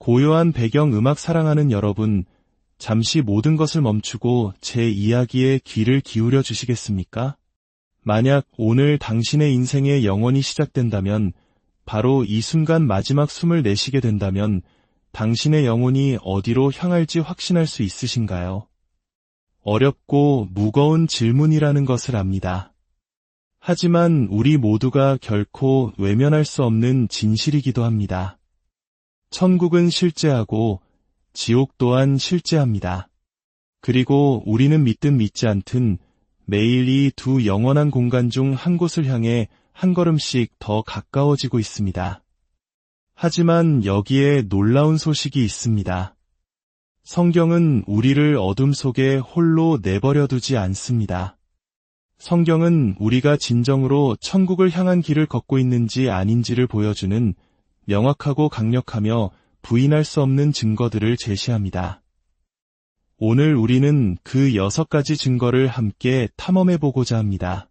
고요한 배경 음악 사랑하는 여러분, 잠시 모든 것을 멈추고 제 이야기에 귀를 기울여 주시겠습니까? 만약 오늘 당신의 인생의 영원이 시작된다면, 바로 이 순간 마지막 숨을 내쉬게 된다면, 당신의 영혼이 어디로 향할지 확신할 수 있으신가요? 어렵고 무거운 질문이라는 것을 압니다. 하지만 우리 모두가 결코 외면할 수 없는 진실이기도 합니다. 천국은 실제하고 지옥 또한 실제합니다. 그리고 우리는 믿든 믿지 않든 매일 이 두 영원한 공간 중 한 곳을 향해 한 걸음씩 더 가까워지고 있습니다. 하지만 여기에 놀라운 소식이 있습니다. 성경은 우리를 어둠 속에 홀로 내버려 두지 않습니다. 성경은 우리가 진정으로 천국을 향한 길을 걷고 있는지 아닌지를 보여주는 명확하고 강력하며 부인할 수 없는 증거들을 제시합니다. 오늘 우리는 그 6가지 증거를 함께 탐험해보고자 합니다.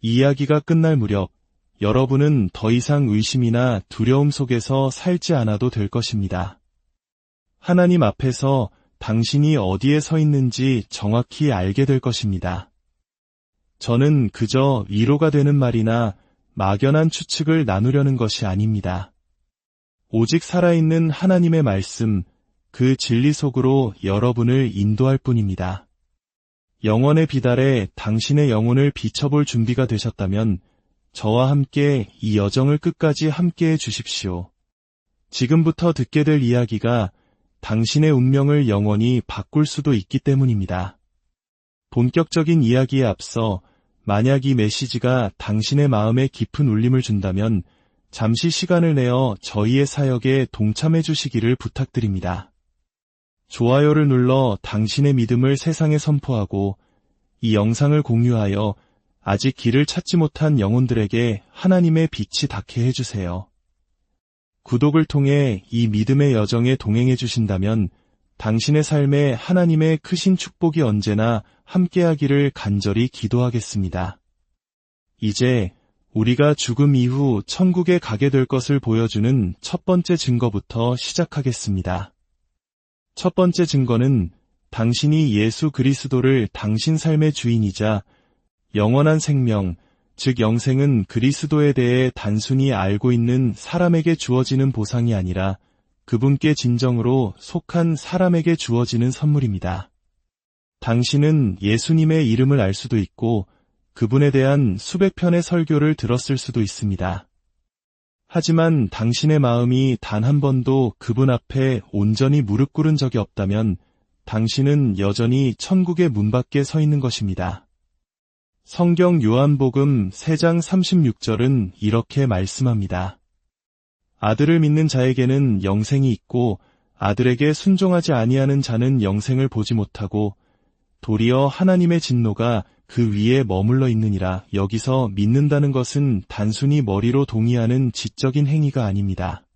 이야기가 끝날 무렵 여러분은 더 이상 의심이나 두려움 속에서 살지 않아도 될 것입니다. 하나님 앞에서 당신이 어디에 서 있는지 정확히 알게 될 것입니다. 저는 그저 위로가 되는 말이나 막연한 추측을 나누려는 것이 아닙니다. 오직 살아있는 하나님의 말씀, 그 진리 속으로 여러분을 인도할 뿐입니다. 영원의 빛 아래 당신의 영혼을 비춰볼 준비가 되셨다면 저와 함께 이 여정을 끝까지 함께해 주십시오. 지금부터 듣게 될 이야기가 당신의 운명을 영원히 바꿀 수도 있기 때문입니다. 본격적인 이야기에 앞서 만약 이 메시지가 당신의 마음에 깊은 울림을 준다면 잠시 시간을 내어 저희의 사역에 동참해 주시기를 부탁드립니다. 좋아요를 눌러 당신의 믿음을 세상에 선포하고 이 영상을 공유하여 아직 길을 찾지 못한 영혼들에게 하나님의 빛이 닿게 해주세요. 구독을 통해 이 믿음의 여정에 동행해 주신다면 당신의 삶에 하나님의 크신 축복이 언제나 함께하기를 간절히 기도하겠습니다. 이제 우리가 죽음 이후 천국에 가게 될 것을 보여주는 첫 번째 증거부터 시작하겠습니다. 첫 번째 증거는 당신이 예수 그리스도를 당신 삶의 주인이자 영원한 생명, 즉 영생은 그리스도에 대해 단순히 알고 있는 사람에게 주어지는 보상이 아니라 그분께 진정으로 속한 사람에게 주어지는 선물입니다. 당신은 예수님의 이름을 알 수도 있고 그분에 대한 수백 편의 설교를 들었을 수도 있습니다. 하지만 당신의 마음이 단 한 번도 그분 앞에 온전히 무릎 꿇은 적이 없다면 당신은 여전히 천국의 문 밖에 서 있는 것입니다. 성경 요한복음 3장 36절은 이렇게 말씀합니다. 아들을 믿는 자에게는 영생이 있고 아들에게 순종하지 아니하는 자는 영생을 보지 못하고 도리어 하나님의 진노가 그 위에 머물러 있느니라. 여기서 믿는다는 것은 단순히 머리로 동의하는 지적인 행위가 아닙니다.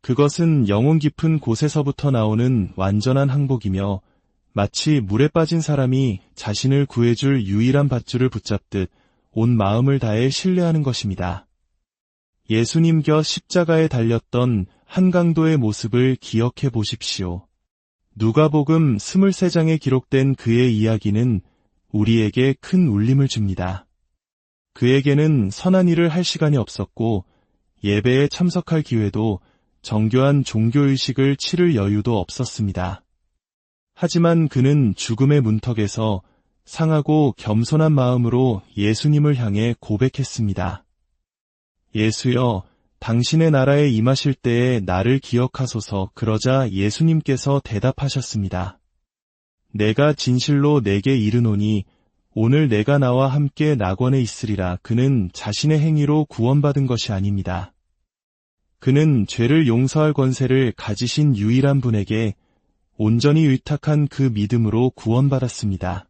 그것은 영혼 깊은 곳에서부터 나오는 완전한 항복이며 마치 물에 빠진 사람이 자신을 구해줄 유일한 밧줄을 붙잡듯 온 마음을 다해 신뢰하는 것입니다. 예수님 곁 십자가에 달렸던 한강도의 모습을 기억해 보십시오. 누가복음 23장에 기록된 그의 이야기는 우리에게 큰 울림을 줍니다. 그에게는 선한 일을 할 시간이 없었고 예배에 참석할 기회도 정교한 종교의식을 치를 여유도 없었습니다. 하지만 그는 죽음의 문턱에서 상하고 겸손한 마음으로 예수님을 향해 고백했습니다. 예수여, 당신의 나라에 임하실 때에 나를 기억하소서. 그러자 예수님께서 대답하셨습니다. 내가 진실로 내게 이르노니 오늘 내가 나와 함께 낙원에 있으리라. 그는 자신의 행위로 구원받은 것이 아닙니다. 그는 죄를 용서할 권세를 가지신 유일한 분에게 온전히 의탁한 그 믿음으로 구원받았습니다.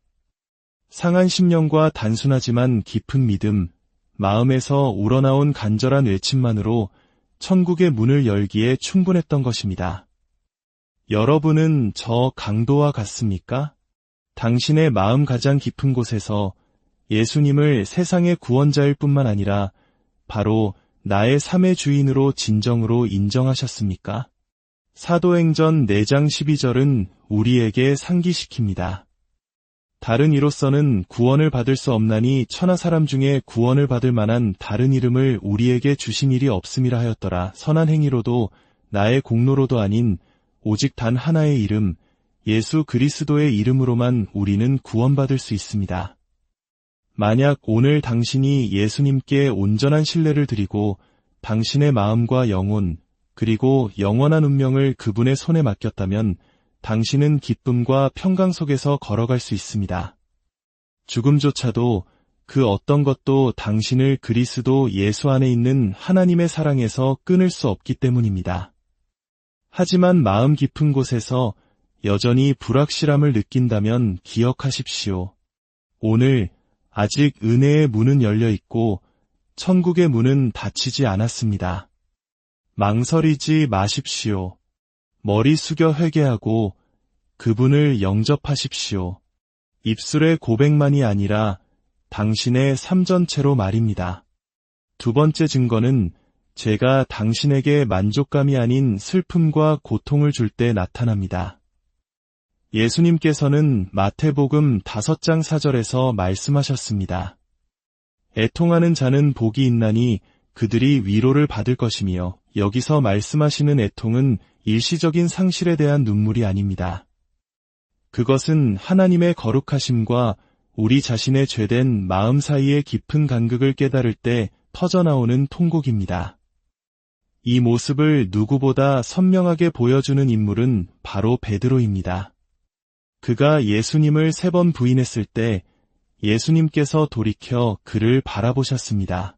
상한 심령과 단순하지만 깊은 믿음, 마음에서 우러나온 간절한 외침만으로 천국의 문을 열기에 충분했던 것입니다. 여러분은 저 강도와 같습니까? 당신의 마음 가장 깊은 곳에서 예수님을 세상의 구원자일 뿐만 아니라 바로 나의 삶의 주인으로 진정으로 인정하셨습니까? 사도행전 4장 12절은 우리에게 상기시킵니다. 다른 이로서는 구원을 받을 수 없나니 천하 사람 중에 구원을 받을 만한 다른 이름을 우리에게 주신 일이 없음이라 하였더라. 선한 행위로도 나의 공로로도 아닌 오직 단 하나의 이름, 예수 그리스도의 이름으로만 우리는 구원받을 수 있습니다. 만약 오늘 당신이 예수님께 온전한 신뢰를 드리고 당신의 마음과 영혼, 그리고 영원한 운명을 그분의 손에 맡겼다면 당신은 기쁨과 평강 속에서 걸어갈 수 있습니다. 죽음조차도 그 어떤 것도 당신을 그리스도 예수 안에 있는 하나님의 사랑에서 끊을 수 없기 때문입니다. 하지만 마음 깊은 곳에서 여전히 불확실함을 느낀다면 기억하십시오. 오늘 아직 은혜의 문은 열려 있고 천국의 문은 닫히지 않았습니다. 망설이지 마십시오. 머리 숙여 회개하고 그분을 영접하십시오. 입술의 고백만이 아니라 당신의 삶 전체로 말입니다. 두 번째 증거는 제가 당신에게 만족감이 아닌 슬픔과 고통을 줄 때 나타납니다. 예수님께서는 마태복음 5장 4절에서 말씀하셨습니다. 애통하는 자는 복이 있나니 그들이 위로를 받을 것이며, 여기서 말씀하시는 애통은 일시적인 상실에 대한 눈물이 아닙니다. 그것은 하나님의 거룩하심과 우리 자신의 죄된 마음 사이의 깊은 간극을 깨달을 때 터져나오는 통곡입니다. 이 모습을 누구보다 선명하게 보여주는 인물은 바로 베드로입니다. 그가 예수님을 3번 부인했을 때 예수님께서 돌이켜 그를 바라보셨습니다.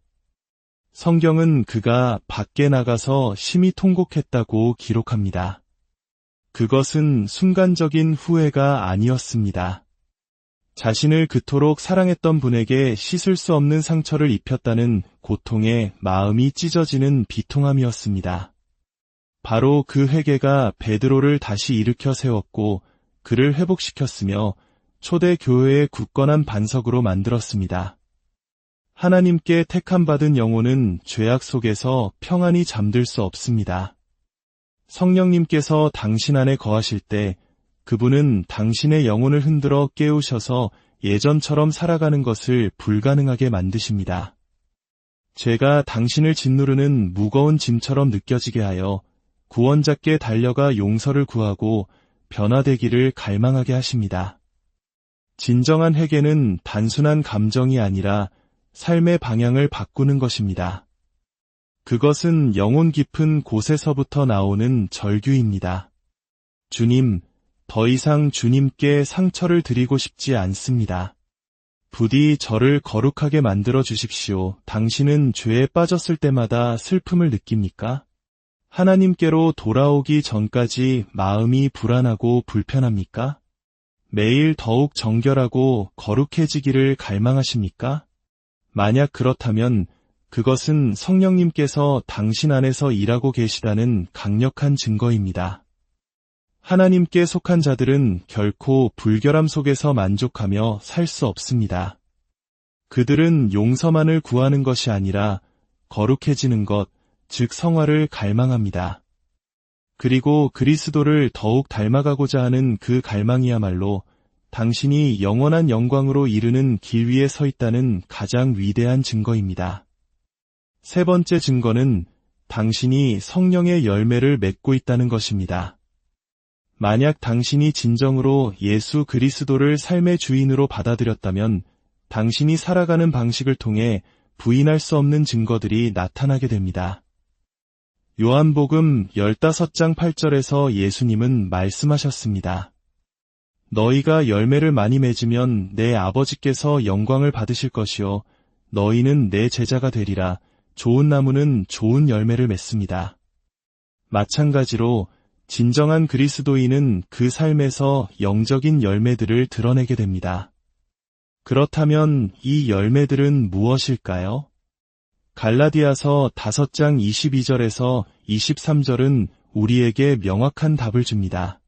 성경은 그가 밖에 나가서 심히 통곡했다고 기록합니다. 그것은 순간적인 후회가 아니었습니다. 자신을 그토록 사랑했던 분에게 씻을 수 없는 상처를 입혔다는 고통에 마음이 찢어지는 비통함이었습니다. 바로 그 회개가 베드로를 다시 일으켜 세웠고 그를 회복시켰으며 초대 교회의 굳건한 반석으로 만들었습니다. 하나님께 택함받은 영혼은 죄악 속에서 평안히 잠들 수 없습니다. 성령님께서 당신 안에 거하실 때 그분은 당신의 영혼을 흔들어 깨우셔서 예전처럼 살아가는 것을 불가능하게 만드십니다. 죄가 당신을 짓누르는 무거운 짐처럼 느껴지게 하여 구원자께 달려가 용서를 구하고 변화되기를 갈망하게 하십니다. 진정한 회개는 단순한 감정이 아니라 삶의 방향을 바꾸는 것입니다. 그것은 영혼 깊은 곳에서부터 나오는 절규입니다. 주님, 더 이상 주님께 상처를 드리고 싶지 않습니다. 부디 저를 거룩하게 만들어 주십시오. 당신은 죄에 빠졌을 때마다 슬픔을 느낍니까? 하나님께로 돌아오기 전까지 마음이 불안하고 불편합니까? 매일 더욱 정결하고 거룩해지기를 갈망하십니까? 만약 그렇다면 그것은 성령님께서 당신 안에서 일하고 계시다는 강력한 증거입니다. 하나님께 속한 자들은 결코 불결함 속에서 만족하며 살 수 없습니다. 그들은 용서만을 구하는 것이 아니라 거룩해지는 것, 즉 성화를 갈망합니다. 그리고 그리스도를 더욱 닮아가고자 하는 그 갈망이야말로 당신이 영원한 영광으로 이르는 길 위에 서 있다는 가장 위대한 증거입니다. 세 번째 증거는 당신이 성령의 열매를 맺고 있다는 것입니다. 만약 당신이 진정으로 예수 그리스도를 삶의 주인으로 받아들였다면 당신이 살아가는 방식을 통해 부인할 수 없는 증거들이 나타나게 됩니다. 요한복음 15장 8절에서 예수님은 말씀하셨습니다. 너희가 열매를 많이 맺으면 내 아버지께서 영광을 받으실 것이요 너희는 내 제자가 되리라. 좋은 나무는 좋은 열매를 맺습니다. 마찬가지로 진정한 그리스도인은 그 삶에서 영적인 열매들을 드러내게 됩니다. 그렇다면 이 열매들은 무엇일까요? 갈라디아서 5장 22절에서 23절은 우리에게 명확한 답을 줍니다.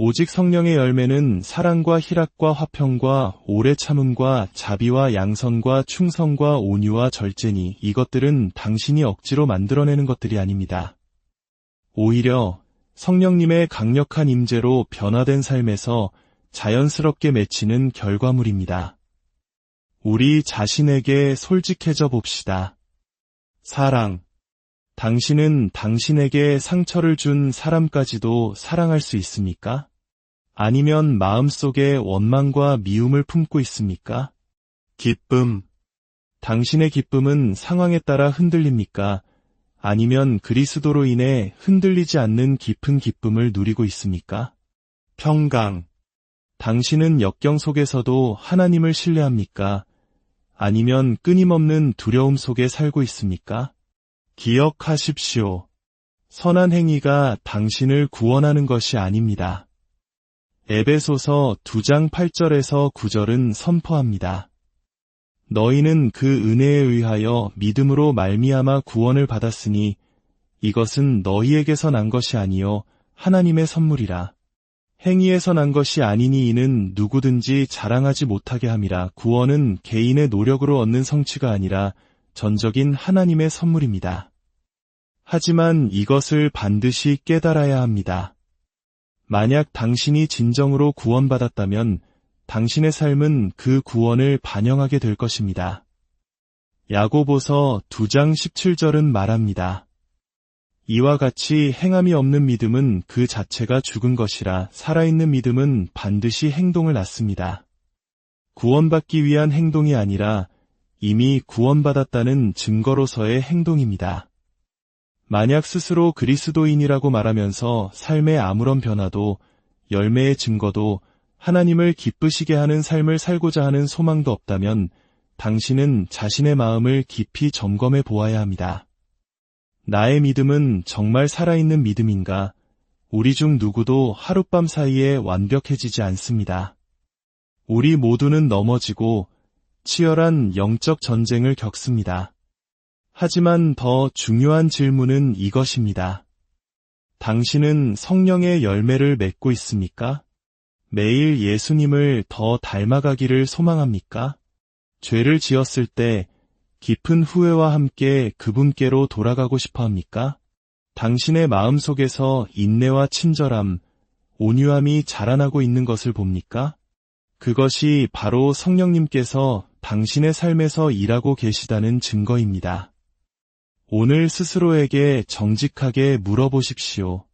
오직 성령의 열매는 사랑과 희락과 화평과 오래 참음과 자비와 양선과 충성과 온유와 절제니 이것들은 당신이 억지로 만들어내는 것들이 아닙니다. 오히려 성령님의 강력한 임재로 변화된 삶에서 자연스럽게 맺히는 결과물입니다. 우리 자신에게 솔직해져 봅시다. 사랑. 당신은 당신에게 상처를 준 사람까지도 사랑할 수 있습니까? 아니면 마음속에 원망과 미움을 품고 있습니까? 기쁨. 당신의 기쁨은 상황에 따라 흔들립니까? 아니면 그리스도로 인해 흔들리지 않는 깊은 기쁨을 누리고 있습니까? 평강. 당신은 역경 속에서도 하나님을 신뢰합니까? 아니면 끊임없는 두려움 속에 살고 있습니까? 기억하십시오. 선한 행위가 당신을 구원하는 것이 아닙니다. 에베소서 2장 8절에서 9절은 선포합니다. 너희는 그 은혜에 의하여 믿음으로 말미암아 구원을 받았으니 이것은 너희에게서 난 것이 아니요 하나님의 선물이라. 행위에서 난 것이 아니니 이는 누구든지 자랑하지 못하게 함이라. 구원은 개인의 노력으로 얻는 성취가 아니라 전적인 하나님의 선물입니다. 하지만 이것을 반드시 깨달아야 합니다. 만약 당신이 진정으로 구원받았다면 당신의 삶은 그 구원을 반영하게 될 것입니다. 야고보서 2장 17절은 말합니다. 이와 같이 행함이 없는 믿음은 그 자체가 죽은 것이라 살아있는 믿음은 반드시 행동을 낳습니다. 구원받기 위한 행동이 아니라 이미 구원받았다는 증거로서의 행동입니다. 만약 스스로 그리스도인이라고 말하면서 삶의 아무런 변화도 열매의 증거도 하나님을 기쁘시게 하는 삶을 살고자 하는 소망도 없다면 당신은 자신의 마음을 깊이 점검해 보아야 합니다. 나의 믿음은 정말 살아있는 믿음인가? 우리 중 누구도 하룻밤 사이에 완벽해지지 않습니다. 우리 모두는 넘어지고 치열한 영적 전쟁을 겪습니다. 하지만 더 중요한 질문은 이것입니다. 당신은 성령의 열매를 맺고 있습니까? 매일 예수님을 더 닮아가기를 소망합니까? 죄를 지었을 때 깊은 후회와 함께 그분께로 돌아가고 싶어 합니까? 당신의 마음속에서 인내와 친절함, 온유함이 자라나고 있는 것을 봅니까? 그것이 바로 성령님께서 당신의 삶에서 일하고 계시다는 증거입니다. 오늘 스스로에게 정직하게 물어보십시오.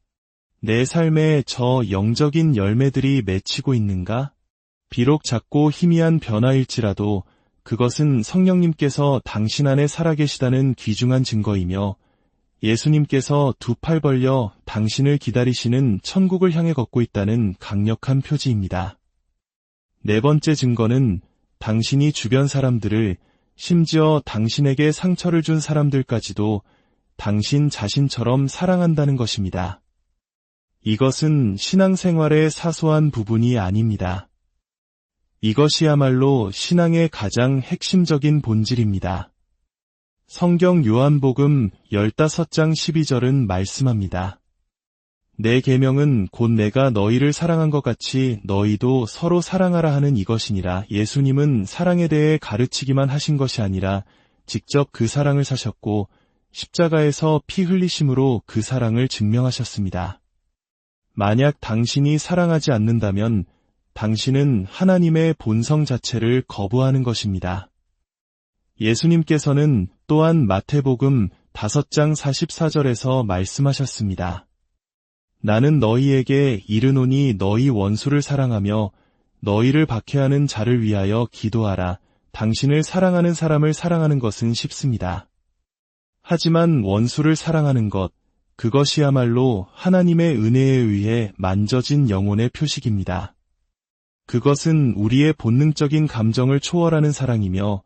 내 삶에 저 영적인 열매들이 맺히고 있는가? 비록 작고 희미한 변화일지라도 그것은 성령님께서 당신 안에 살아계시다는 귀중한 증거이며 예수님께서 두 팔 벌려 당신을 기다리시는 천국을 향해 걷고 있다는 강력한 표지입니다. 네 번째 증거는 당신이 주변 사람들을, 심지어 당신에게 상처를 준 사람들까지도 당신 자신처럼 사랑한다는 것입니다. 이것은 신앙생활의 사소한 부분이 아닙니다. 이것이야말로 신앙의 가장 핵심적인 본질입니다. 성경 요한복음 15장 12절은 말씀합니다. 내 계명은 곧 내가 너희를 사랑한 것 같이 너희도 서로 사랑하라 하는 이것이니라. 예수님은 사랑에 대해 가르치기만 하신 것이 아니라 직접 그 사랑을 사셨고 십자가에서 피 흘리심으로 그 사랑을 증명하셨습니다. 만약 당신이 사랑하지 않는다면 당신은 하나님의 본성 자체를 거부하는 것입니다. 예수님께서는 또한 마태복음 5장 44절에서 말씀하셨습니다. 나는 너희에게 이르노니 너희 원수를 사랑하며 너희를 박해하는 자를 위하여 기도하라. 당신을 사랑하는 사람을 사랑하는 것은 쉽습니다. 하지만 원수를 사랑하는 것, 그것이야말로 하나님의 은혜에 의해 만져진 영혼의 표식입니다. 그것은 우리의 본능적인 감정을 초월하는 사랑이며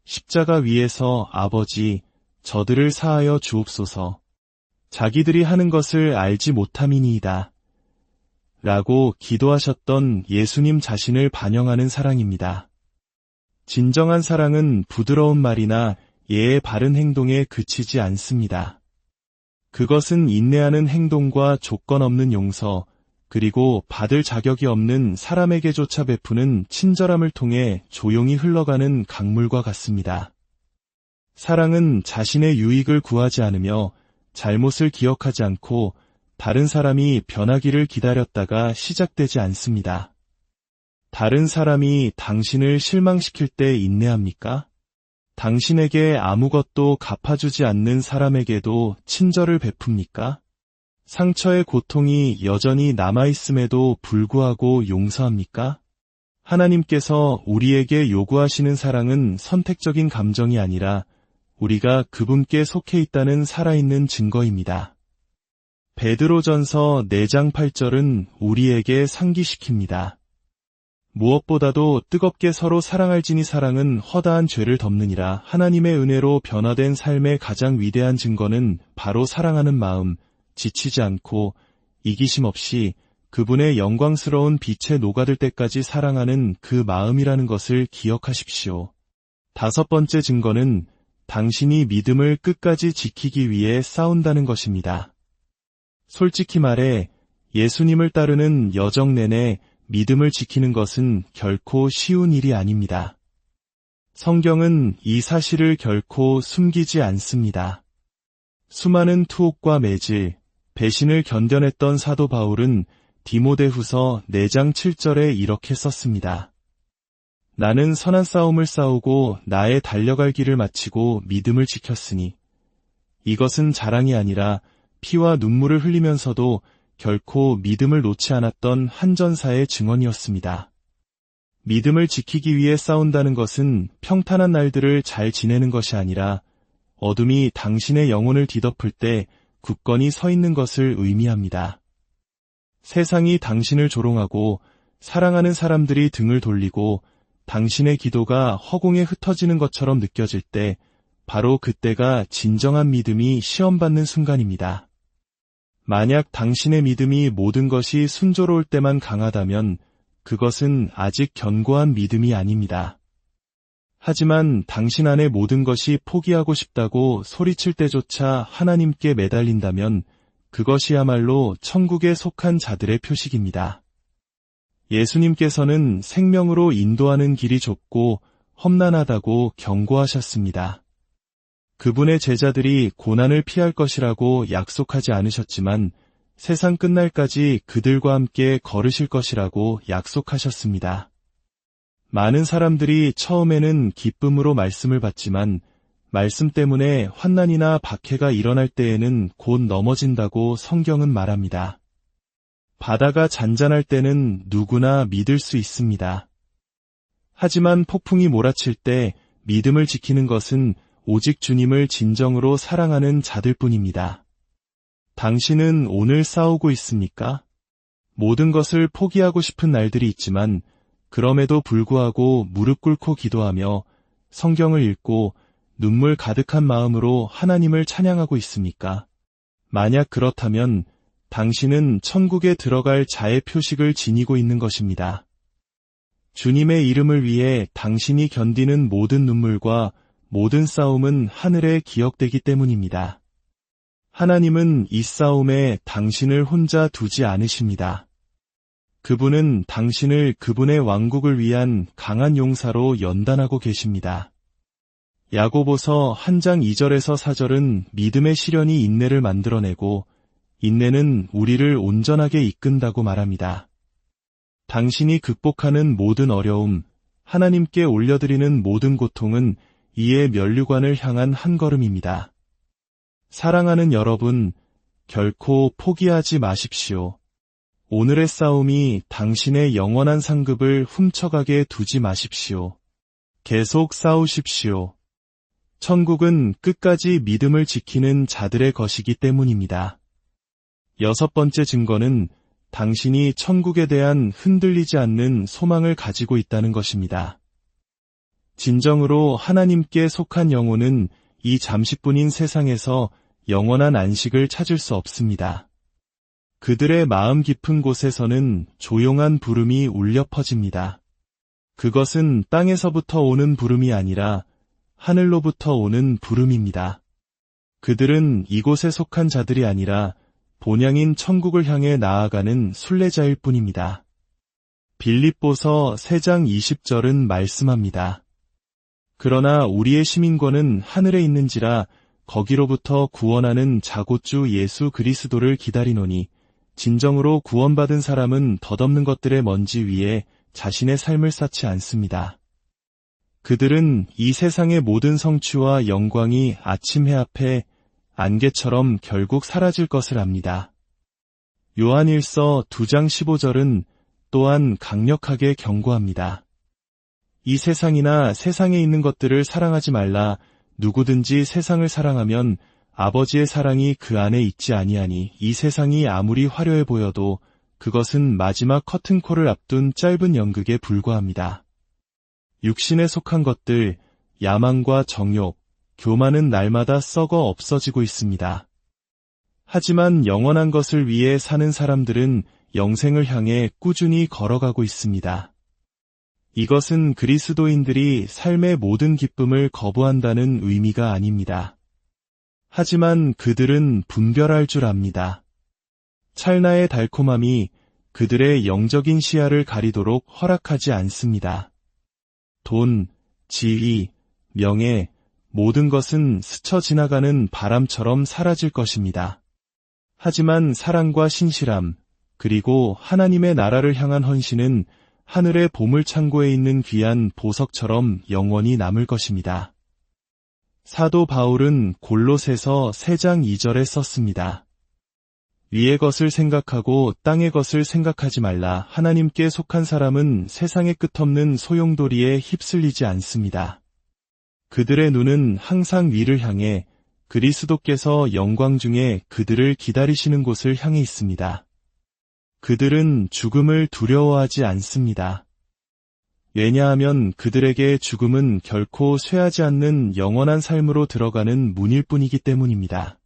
십자가 위에서 아버지, 저들을 사하여 주옵소서. 자기들이 하는 것을 알지 못함이니이다. 라고 기도하셨던 예수님 자신을 반영하는 사랑입니다. 진정한 사랑은 부드러운 말이나 예의 바른 행동에 그치지 않습니다. 그것은 인내하는 행동과 조건 없는 용서, 그리고 받을 자격이 없는 사람에게조차 베푸는 친절함을 통해 조용히 흘러가는 강물과 같습니다. 사랑은 자신의 유익을 구하지 않으며 잘못을 기억하지 않고 다른 사람이 변하기를 기다렸다가 시작되지 않습니다. 다른 사람이 당신을 실망시킬 때 인내합니까? 당신에게 아무것도 갚아주지 않는 사람에게도 친절을 베풉니까? 상처의 고통이 여전히 남아있음에도 불구하고 용서합니까? 하나님께서 우리에게 요구하시는 사랑은 선택적인 감정이 아니라 우리가 그분께 속해 있다는 살아있는 증거입니다. 베드로전서 4장 8절은 우리에게 상기시킵니다. 무엇보다도 뜨겁게 서로 사랑할지니 사랑은 허다한 죄를 덮느니라. 하나님의 은혜로 변화된 삶의 가장 위대한 증거는 바로 사랑하는 마음, 지치지 않고 이기심 없이 그분의 영광스러운 빛에 녹아들 때까지 사랑하는 그 마음이라는 것을 기억하십시오. 5번째 증거는 당신이 믿음을 끝까지 지키기 위해 싸운다는 것입니다. 솔직히 말해 예수님을 따르는 여정 내내 믿음을 지키는 것은 결코 쉬운 일이 아닙니다. 성경은 이 사실을 결코 숨기지 않습니다. 수많은 투옥과 매질, 배신을 견뎌냈던 사도 바울은 디모데후서 4장 7절에 이렇게 썼습니다. 나는 선한 싸움을 싸우고 나의 달려갈 길을 마치고 믿음을 지켰으니 이것은 자랑이 아니라 피와 눈물을 흘리면서도 결코 믿음을 놓지 않았던 한 전사의 증언이었습니다. 믿음을 지키기 위해 싸운다는 것은 평탄한 날들을 잘 지내는 것이 아니라 어둠이 당신의 영혼을 뒤덮을 때 굳건히 서 있는 것을 의미합니다. 세상이 당신을 조롱하고 사랑하는 사람들이 등을 돌리고 당신의 기도가 허공에 흩어지는 것처럼 느껴질 때 바로 그때가 진정한 믿음이 시험받는 순간입니다. 만약 당신의 믿음이 모든 것이 순조로울 때만 강하다면 그것은 아직 견고한 믿음이 아닙니다. 하지만 당신 안에 모든 것이 포기하고 싶다고 소리칠 때조차 하나님께 매달린다면 그것이야말로 천국에 속한 자들의 표식입니다. 예수님께서는 생명으로 인도하는 길이 좁고 험난하다고 경고하셨습니다. 그분의 제자들이 고난을 피할 것이라고 약속하지 않으셨지만 세상 끝날까지 그들과 함께 걸으실 것이라고 약속하셨습니다. 많은 사람들이 처음에는 기쁨으로 말씀을 받지만 말씀 때문에 환난이나 박해가 일어날 때에는 곧 넘어진다고 성경은 말합니다. 바다가 잔잔할 때는 누구나 믿을 수 있습니다. 하지만 폭풍이 몰아칠 때 믿음을 지키는 것은 오직 주님을 진정으로 사랑하는 자들뿐입니다. 당신은 오늘 싸우고 있습니까? 모든 것을 포기하고 싶은 날들이 있지만 그럼에도 불구하고 무릎 꿇고 기도하며 성경을 읽고 눈물 가득한 마음으로 하나님을 찬양하고 있습니까? 만약 그렇다면 당신은 천국에 들어갈 자의 표식을 지니고 있는 것입니다. 주님의 이름을 위해 당신이 견디는 모든 눈물과 모든 싸움은 하늘에 기억되기 때문입니다. 하나님은 이 싸움에 당신을 혼자 두지 않으십니다. 그분은 당신을 그분의 왕국을 위한 강한 용사로 연단하고 계십니다. 야고보서 1장 2절에서 4절은 믿음의 시련이 인내를 만들어내고 인내는 우리를 온전하게 이끈다고 말합니다. 당신이 극복하는 모든 어려움, 하나님께 올려드리는 모든 고통은 이의 면류관을 향한 한 걸음입니다. 사랑하는 여러분, 결코 포기하지 마십시오. 오늘의 싸움이 당신의 영원한 상급을 훔쳐가게 두지 마십시오. 계속 싸우십시오. 천국은 끝까지 믿음을 지키는 자들의 것이기 때문입니다. 6번째 증거는 당신이 천국에 대한 흔들리지 않는 소망을 가지고 있다는 것입니다. 진정으로 하나님께 속한 영혼은 이 잠시뿐인 세상에서 영원한 안식을 찾을 수 없습니다. 그들의 마음 깊은 곳에서는 조용한 부름이 울려 퍼집니다. 그것은 땅에서부터 오는 부름이 아니라 하늘로부터 오는 부름입니다. 그들은 이곳에 속한 자들이 아니라 본향인 천국을 향해 나아가는 순례자일 뿐입니다. 빌립보서 3장 20절은 말씀합니다. 그러나 우리의 시민권은 하늘에 있는지라 거기로부터 구원하는 자곧 주 예수 그리스도를 기다리노니 진정으로 구원받은 사람은 덧없는 것들의 먼지 위에 자신의 삶을 쌓지 않습니다. 그들은 이 세상의 모든 성취와 영광이 아침 해 앞에 안개처럼 결국 사라질 것을 압니다. 요한일서 2장 15절은 또한 강력하게 경고합니다. 이 세상이나 세상에 있는 것들을 사랑하지 말라. 누구든지 세상을 사랑하면 아버지의 사랑이 그 안에 있지 아니하니 이 세상이 아무리 화려해 보여도 그것은 마지막 커튼콜을 앞둔 짧은 연극에 불과합니다. 육신에 속한 것들, 야망과 정욕, 교만은 날마다 썩어 없어지고 있습니다. 하지만 영원한 것을 위해 사는 사람들은 영생을 향해 꾸준히 걸어가고 있습니다. 이것은 그리스도인들이 삶의 모든 기쁨을 거부한다는 의미가 아닙니다. 하지만 그들은 분별할 줄 압니다. 찰나의 달콤함이 그들의 영적인 시야를 가리도록 허락하지 않습니다. 돈, 지위, 명예, 모든 것은 스쳐 지나가는 바람처럼 사라질 것입니다. 하지만 사랑과 신실함, 그리고 하나님의 나라를 향한 헌신은 하늘의 보물창고에 있는 귀한 보석처럼 영원히 남을 것입니다. 사도 바울은 골로새서 3장 2절에 썼습니다. 위의 것을 생각하고 땅의 것을 생각하지 말라. 하나님께 속한 사람은 세상의 끝없는 소용돌이에 휩쓸리지 않습니다. 그들의 눈은 항상 위를 향해 그리스도께서 영광 중에 그들을 기다리시는 곳을 향해 있습니다. 그들은 죽음을 두려워하지 않습니다. 왜냐하면 그들에게 죽음은 결코 쇠하지 않는 영원한 삶으로 들어가는 문일 뿐이기 때문입니다.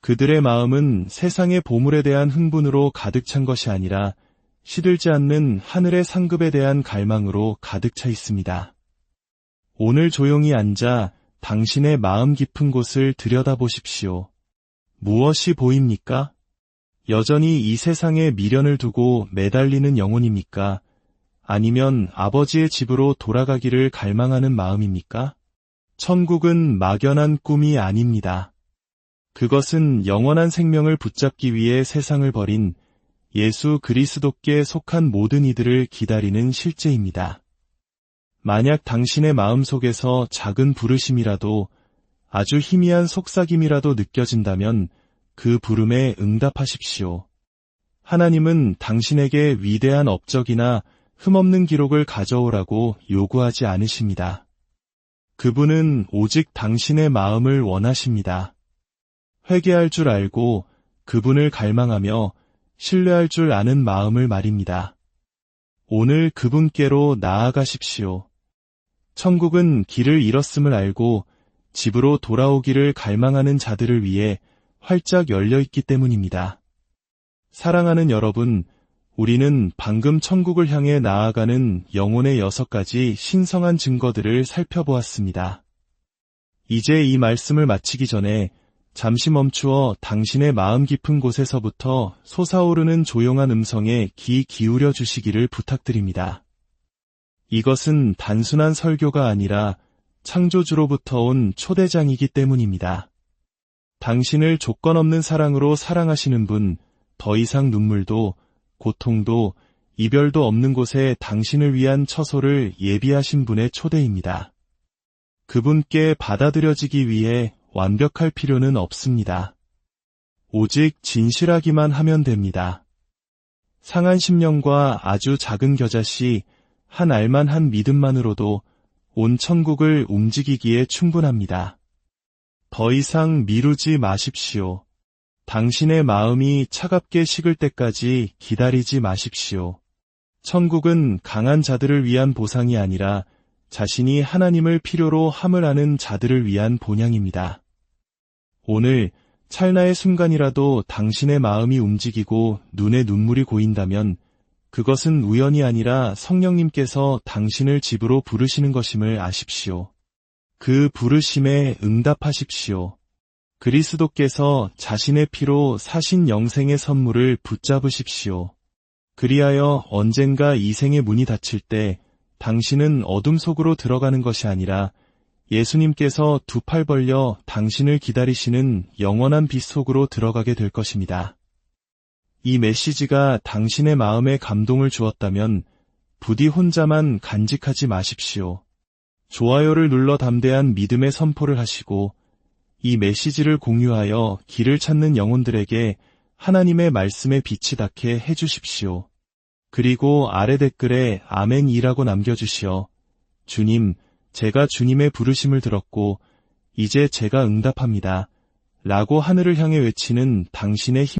그들의 마음은 세상의 보물에 대한 흥분으로 가득 찬 것이 아니라 시들지 않는 하늘의 상급에 대한 갈망으로 가득 차 있습니다. 오늘 조용히 앉아 당신의 마음 깊은 곳을 들여다보십시오. 무엇이 보입니까? 여전히 이 세상에 미련을 두고 매달리는 영혼입니까? 아니면 아버지의 집으로 돌아가기를 갈망하는 마음입니까? 천국은 막연한 꿈이 아닙니다. 그것은 영원한 생명을 붙잡기 위해 세상을 버린 예수 그리스도께 속한 모든 이들을 기다리는 실제입니다. 만약 당신의 마음속에서 작은 부르심이라도 아주 희미한 속삭임이라도 느껴진다면 그 부름에 응답하십시오. 하나님은 당신에게 위대한 업적이나 흠없는 기록을 가져오라고 요구하지 않으십니다. 그분은 오직 당신의 마음을 원하십니다. 회개할 줄 알고 그분을 갈망하며 신뢰할 줄 아는 마음을 말입니다. 오늘 그분께로 나아가십시오. 천국은 길을 잃었음을 알고 집으로 돌아오기를 갈망하는 자들을 위해 활짝 열려 있기 때문입니다. 사랑하는 여러분, 우리는 방금 천국을 향해 나아가는 영혼의 6가지 신성한 증거들을 살펴보았습니다. 이제 이 말씀을 마치기 전에 잠시 멈추어 당신의 마음 깊은 곳에서부터 솟아오르는 조용한 음성에 귀 기울여 주시기를 부탁드립니다. 이것은 단순한 설교가 아니라 창조주로부터 온 초대장이기 때문입니다. 당신을 조건 없는 사랑으로 사랑하시는 분, 더 이상 눈물도 고통도 이별도 없는 곳에 당신을 위한 처소를 예비하신 분의 초대입니다. 그분께 받아들여지기 위해 완벽할 필요는 없습니다. 오직 진실하기만 하면 됩니다. 상한 심령과 아주 작은 겨자씨, 한 알만한 믿음만으로도 온 천국을 움직이기에 충분합니다. 더 이상 미루지 마십시오. 당신의 마음이 차갑게 식을 때까지 기다리지 마십시오. 천국은 강한 자들을 위한 보상이 아니라 자신이 하나님을 필요로 함을 하는 자들을 위한 본향입니다. 오늘 찰나의 순간이라도 당신의 마음이 움직이고 눈에 눈물이 고인다면 그것은 우연이 아니라 성령님께서 당신을 집으로 부르시는 것임을 아십시오. 그 부르심에 응답하십시오. 그리스도께서 자신의 피로 사신 영생의 선물을 붙잡으십시오. 그리하여 언젠가 이 생의 문이 닫힐 때 당신은 어둠 속으로 들어가는 것이 아니라 예수님께서 두 팔 벌려 당신을 기다리시는 영원한 빛 속으로 들어가게 될 것입니다. 이 메시지가 당신의 마음에 감동을 주었다면 부디 혼자만 간직하지 마십시오. 좋아요를 눌러 담대한 믿음의 선포를 하시고 이 메시지를 공유하여 길을 찾는 영혼들에게 하나님의 말씀의 빛이 닿게 해주십시오. 그리고 아래 댓글에 아멘이라고 남겨주시어 주님, 제가 주님의 부르심을 들었고 이제 제가 응답합니다. 라고 하늘을 향해 외치는 당신의 힘